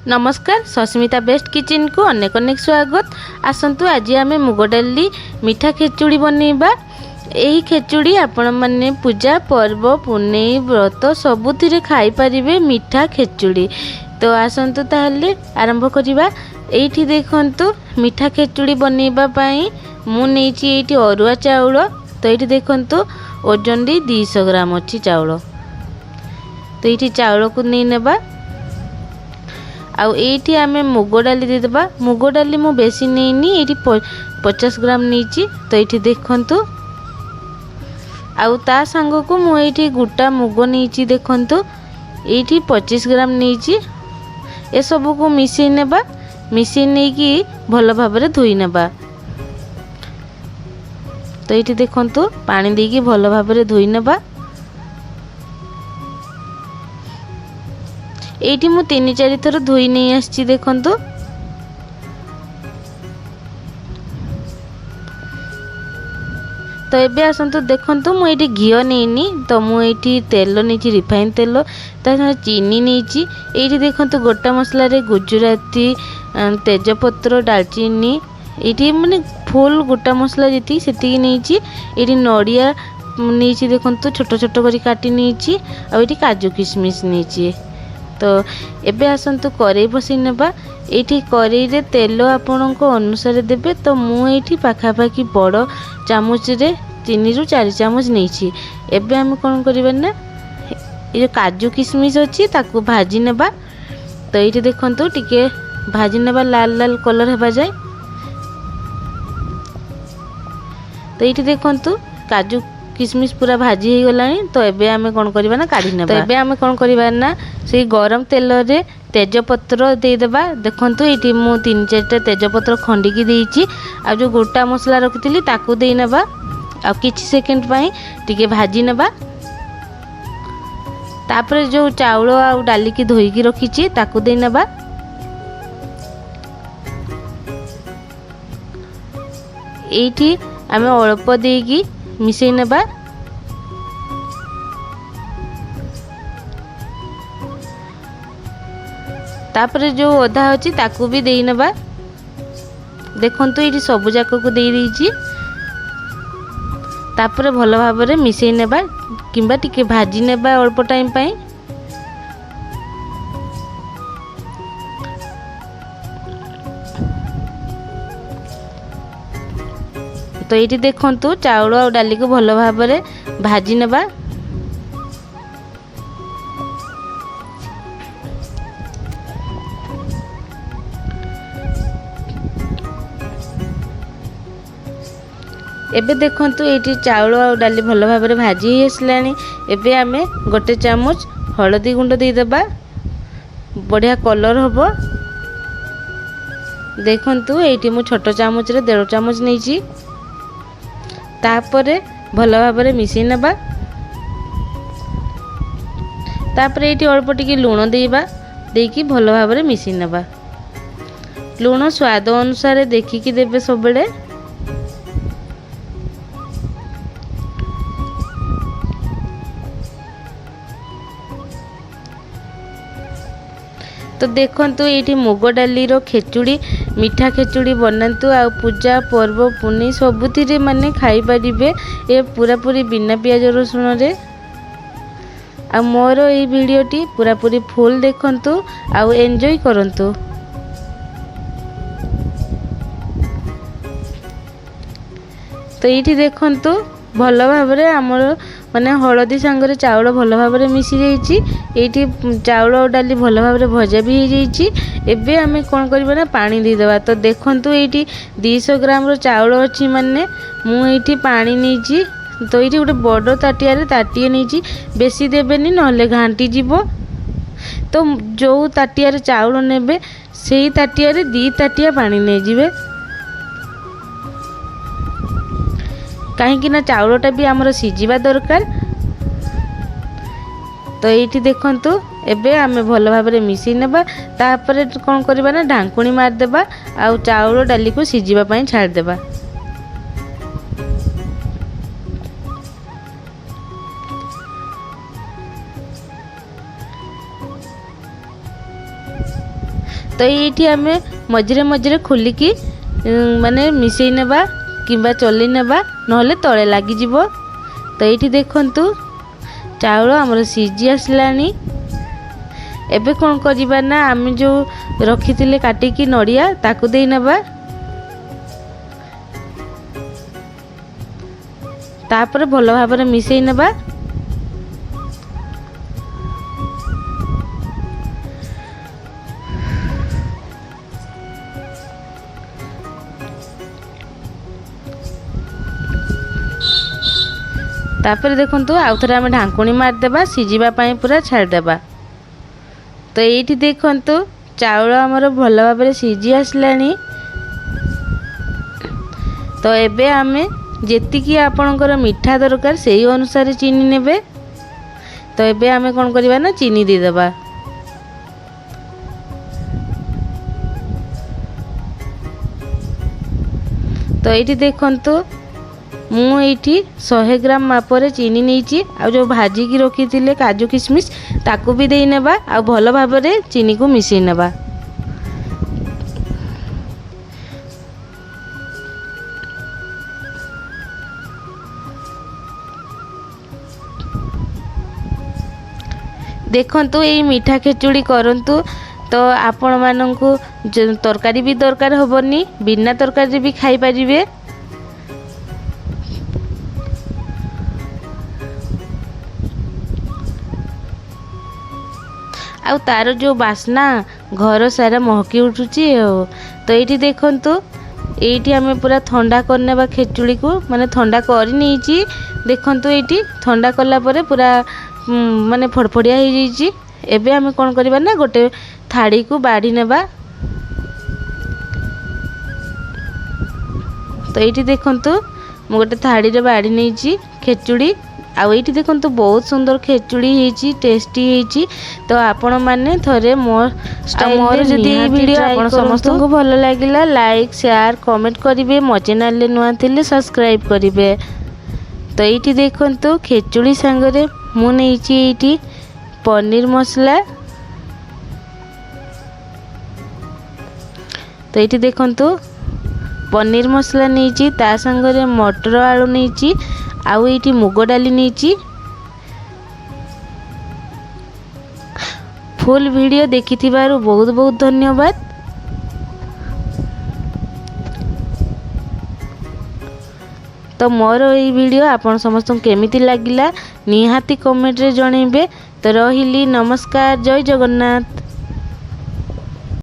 नमस्कार Sasmita best kitchen को अनेक अनेक स्वागत। आसतु आज आम मुग डाली मीठा खेचुड़ी बनइबा। यही खेचुड़ी आपण माने पूजा पर्व पुनई व्रत सबुथिरे खाई परिबे मीठा खेचुड़ी। तो आसतु ताहले आरंभ करिबा। एठी देखंतु मीठा खेचुड़ी बनइबा पई मु नेछि एठी अरुआ चाउल। तो एठी देखंतु ओजन 200 ग्राम अछि चाउल। तो एठी चाउल को नै नेबा। आउ एठी आमे मुग डाली दे देबा। मुग डाली मु बेसी नेनी एठी 50 ग्राम नीची। तो एठी देखंतु आउ ता संग को मु एठी गुटा मुग नीची देखंतु एठी 25 ग्राम नीची। ए सब को मिसै नेबा। मिसै नै की भलो भाबरे धोई नेबा। तो एठी देखंतु पानी दे की भलो भाबरे धोई नेबा। एठी मु 3-4 थर धोई नहीं आछि देखंतु। तो एबे आसंतु देखंतु मु एठी घियो नेनी। तो मु एठी तेल नेची रिफाइन तेल ता चीनी नेची। एठी देखंतु गोटा मसला रे गुजराती तेजपत्र दालचीनी एठी माने फुल गोटा मसला जति सेति नेची। एठी नडिया नेची देखंतु छोट छोट करी काटी नेची। आ एठी काजू किशमिश नेची। तो एबे आसंतु करेई बसै नेबा। एठी करेई रे तेल आपन को अनुसार देबे। तो मु एठी पाखा पाखी बड़ चामच रे 3 रु 4 चामच नेछि। एबे हम कोन करबे ना ए काजू किशमिश अछि ताकू भाजी नेबा। तो एठी देखंतु टिके भाजी नेबा लाल लाल कलर हेबा जाय। तो एठी देखंतु काजू किशमिश पूरा भाजी हो गलानी। तो एबे आमे कोन करबा ना काढी नेबा। तो एबे आमे कोन करबा ना से गरम तेल रे तेजपत्र दे देबा। देखंतु एठी मु 3-4टा तेजपत्र खंडी की देइची। आ जो गोटा मसला रखितली ताकू देई नेबा। आ किछि सेकंड पई टिके भाजी नेबा। तापर जो चाउल आ डाली की धोई की रखिची ताकू देई नेबा। एठी आमे अल्प देगी मिसै नेबा। तापर जो अधा अछि ताकू भी देई नेबा। देखंतु एठी सब जाक को देई दीची। तापर भलो भाबरे मिसै नेबा किंबा टिके भाजी नेबा अल्प टाइम पई। तो ये देखंतु चाउल और डाली को भलो भाबरे भाजी नेबा। एबे देखंतु एटी चाउल और डाली भलो भाबरे भाजी हेसलानी। एबे आमे गोटे चामच हळदी गुंड दे देबा। बढ़िया कलर होबो। देखंतु एटी मु छोट चामच रे 1.5 चामच नेची। तापरे भलो भाबरे मिसै नेबा। तापरे एटी अल्प टिके लूण देबा। देकी भलो भाबरे मिसै नेबा। लूण स्वाद अनुसार देखि की देबे सबले। तो देखंतु एठी मुग डाली रो खेचुड़ी मीठा खेचुड़ी बनांतु। आ पूजा पर्व पुनी सबुथिरे माने खाई परिबे ए पूरा पूरी बिना प्याज रसुण रे। आ मोर ए वीडियोटी पूरा पूरी फुल देखंतु आ एन्जॉय करंतु। तो एठी देखंतु भलो भाबरे हमर माने हळदी संगरे चाउल भलो भाबरे मिसी जाईची। एठी चाउल और डाली भलो भाबरे भजा भी हो जाईची। एबे हमें कोन करबा ना पानी दे देबा। तो देखंतु एठी 200 ग्राम रो चाउल अछि माने मु एठी पानी नीची। तो एठी गोटे बड़ ताटिया रे ताटिए नीची। बेसी देबेनी नहले घांटी जीवो। तो जो ताटिया रे चाउल नेबे सेही ताटिया रे 2 ताटिया पानी नै जिवे। कहीं ना चाउलटा भी आमर सिझिबा दरकार। तो ये देखंतु एबे आमे भलो भाबरे मिसै नेबा। तापरे कोन करबा ना ढांकुणी मार देबा। आ चाउल डाली को सिझिबा पई छाड़ देबा। तो ये आम मझे मझे खोलिकी माने मिसई नेबा किंबा चली नेबा नहले तले लगिज। तो ये देखंतु चाउल आमर सीझी आसलानी। एबे कौन करिबा ना आम जो रखी काटिकी नड़िया ताकू दे नेबा। तापर भल भाव मिसई नेबा। तापर देखंतु आउ थरे आम ढांकुणी मारदेबा सीझिबा पई पूरा छाड़देबा। तो ये देखंतु चाउल आमर भल भाव सीझी आसलानी। तो एबे आमे जेतिकी आपणकर मीठा दरकार से अनुसार चीनी नेबे। तो एबे आमे कोन करबा ना चीनी दे देबा। तो ये देखंतु मु ये 100 ग्राम मापर चीनी नहीं आ जो भाजिकी रखी थे काजू किशमिश ताकू भी दे नेबा आ भल भाव चीनी को मिसई नेबा। देखंतु ये मीठा खेचुड़ी करंतु। तो आपण मानंकु तरकारी भी दरकार होबनी, बिना तरकारी भी खाई परिबे। आ तार जो बास्ना घर सारा महकी उठुची। तो ये देखंतु ये आम पूरा ठंडा करने खेचुड़ी को माने ठंडा कर नहीं। देखंतु ये ठंडा कला परे पूरा माने फड़फड़िया हो जाइए। एबे आम कौन करबा ना गोटे थाड़ी को बाड़ी नेबा। तो ये देखंतु मु गोटे थाड़ी रे बाड़ी नहीं खेचुड़ी। आउ ये देखंतु बहुत सुंदर खेचुड़ी होईची, टेस्टी होईची। तो आपण माने थरे मोर जदि ये वीडियो आपण समस्त को भल लागिला लाइक शेयर कमेंट करिवे। मो चैनल ले नुआ थिले सब्सक्राइब करिवे। तो ये देखंतु खेचुड़ी संगरे मु नेईची ये पनीर मसला। तो ये देखंतु पनीर मसला नहीं ता संगरे मटर आलू नहीं आउ ये मुग डाली नहीं। फुल वीडियो देखि बहुत बहुत धन्यवाद। तो मोर ये वीडियो आपण समस्त केमिति लागिला निहाती कमेंट रे जणैबे। तो रहिली नमस्कार, जय जगन्नाथ।